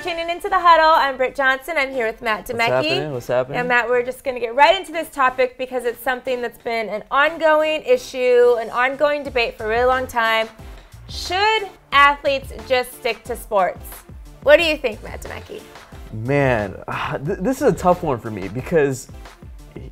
tuning into the Huddle. I'm Britt Johnson. I'm here with Matt Demecki. What's happening? And Matt, we're just going to get right into this topic because it's something that's been an ongoing issue, an ongoing debate for a really long time. Should athletes just stick to sports? What do you think, Matt Demecki? Man, this is a tough one for me because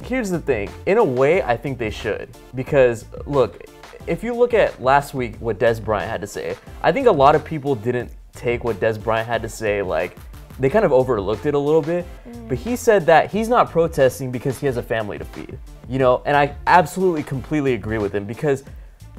here's the thing. In a way, I think they should. Because, look, if you look at last week what Des Bryant had to say, I think a lot of people didn't take what Des Bryant had to say, like, they kind of overlooked it a little bit. But he said that he's not protesting because he has a family to feed, you know, and I absolutely completely agree with him because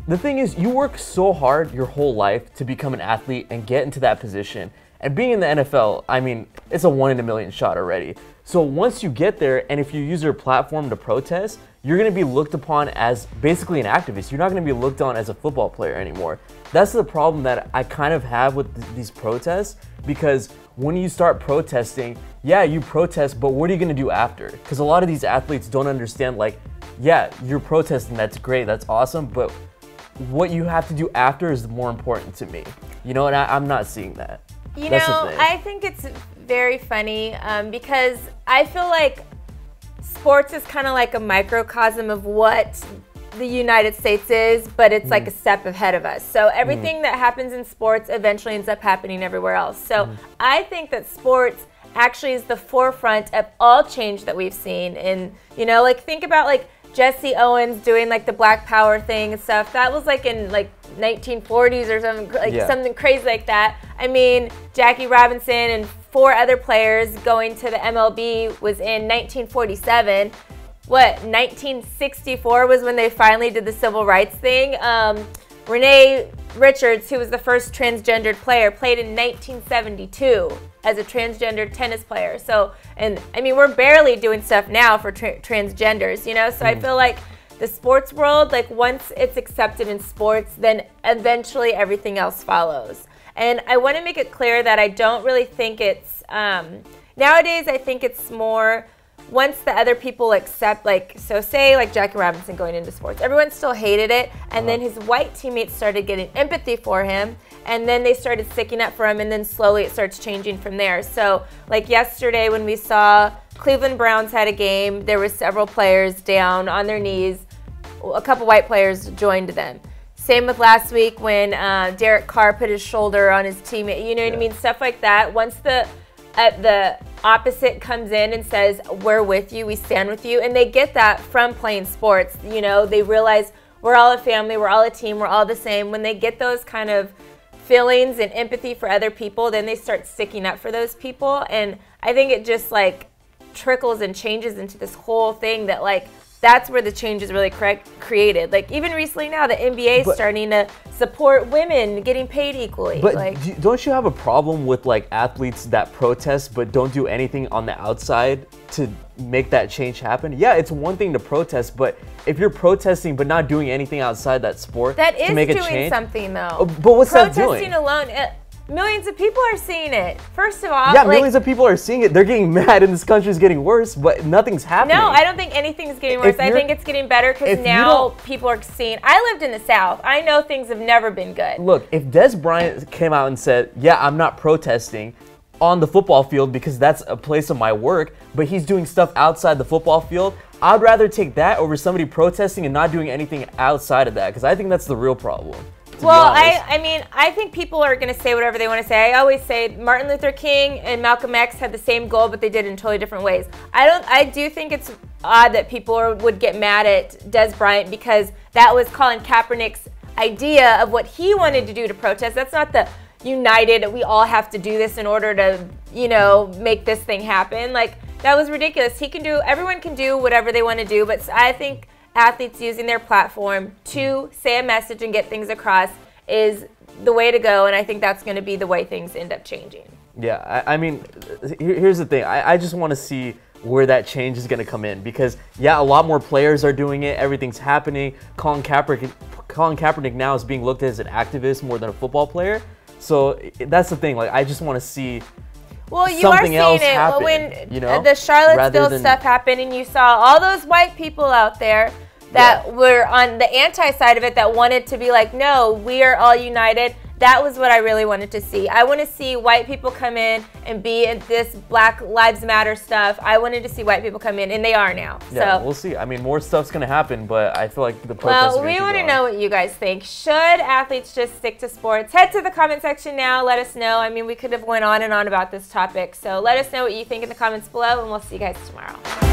the thing is, you work so hard your whole life to become an athlete and get into that position. And being in the NFL, I mean, it's a 1 in a million shot already. So once you get there, and if you use your platform to protest, you're going to be looked upon as basically an activist. You're not going to be looked on as a football player anymore. That's the problem that I kind of have with these protests, because when you start protesting, yeah, you protest, but what are you going to do after? Because a lot of these athletes don't understand, like, yeah, you're protesting, that's great, that's awesome, but what you have to do after is more important to me. You know, and I'm not seeing that. You know, I think it's very funny because I feel like sports is kind of like a microcosm of what the United States is, but it's like a step ahead of us. So everything that happens in sports eventually ends up happening everywhere else. So I think that sports actually is the forefront of all change that we've seen. And, you know, like think about like Jesse Owens doing like the Black Power thing and stuff. That was like in like 1940s or something, like something crazy like that. I mean, Jackie Robinson and 4 other players going to the MLB was in 1947. What, 1964 was when they finally did the civil rights thing. Renee Richards, who was the first transgendered player, played in 1972 as a transgender tennis player. So, and I mean, we're barely doing stuff now for transgenders, you know? So I feel like the sports world, like once it's accepted in sports, then eventually everything else follows. And I want to make it clear that I don't really think it's, nowadays I think it's more once the other people accept, like, so say like Jackie Robinson going into sports, everyone still hated it, and then his white teammates started getting empathy for him, and then they started sticking up for him, and then slowly it starts changing from there. So like yesterday when we saw Cleveland Browns had a game, there were several players down on their knees, a couple white players joined them. Same with last week when Derek Carr put his shoulder on his teammate, you know what I mean? Stuff like that. Once the opposite comes in and says, we're with you, we stand with you, and they get that from playing sports. You know, they realize we're all a family, we're all a team, we're all the same. When they get those kind of feelings and empathy for other people, then they start sticking up for those people. And I think it just like trickles and changes into this whole thing that like, that's where the change is really created. Like even recently now, the NBA is starting to support women getting paid equally. But like, don't you have a problem with like athletes that protest but don't do anything on the outside to make that change happen? Yeah, it's one thing to protest, but if you're protesting but not doing anything outside that sport that to make is a doing change, something though. But what's that doing? Protesting alone. Millions of people are seeing it. First of all, yeah, like, millions of people are seeing it. They're getting mad, and this country is getting worse, but nothing's happening. No, I don't think anything's getting worse. I think it's getting better because now people are seeing. I lived in the South. I know things have never been good. Look, if Des Bryant came out and said, "Yeah, I'm not protesting on the football field because that's a place of my work," but he's doing stuff outside the football field, I'd rather take that over somebody protesting and not doing anything outside of that, because I think that's the real problem. Well, I mean, I think people are going to say whatever they want to say. I always say Martin Luther King and Malcolm X had the same goal, but they did it in totally different ways. I do think it's odd that people would get mad at Des Bryant because that was Colin Kaepernick's idea of what he wanted to do to protest. That's not the united, we all have to do this in order to, you know, make this thing happen. Like, that was ridiculous. Everyone can do whatever they want to do, but I think athletes using their platform to say a message and get things across is the way to go, and I think that's going to be the way things end up changing. Yeah, I mean, here's the thing. I just want to see where that change is going to come in because, yeah, a lot more players are doing it. Everything's happening. Colin Kaepernick now is being looked at as an activist more than a football player. So that's the thing. Like, I just want to see something else happen, when you know? The Charlottesville stuff happened and you saw all those white people out there that were on the anti side of it that wanted to be like, no, we are all united. That was what I really wanted to see. I want to see white people come in and be in this Black Lives Matter stuff. I wanted to see white people come in, and they are now. Yeah, so we'll see. I mean, more stuff's going to happen, but I feel like the protests are well, we want to know what you guys think. Should athletes just stick to sports? Head to the comment section now. Let us know. I mean, we could have went on and on about this topic. So let us know what you think in the comments below, and we'll see you guys tomorrow.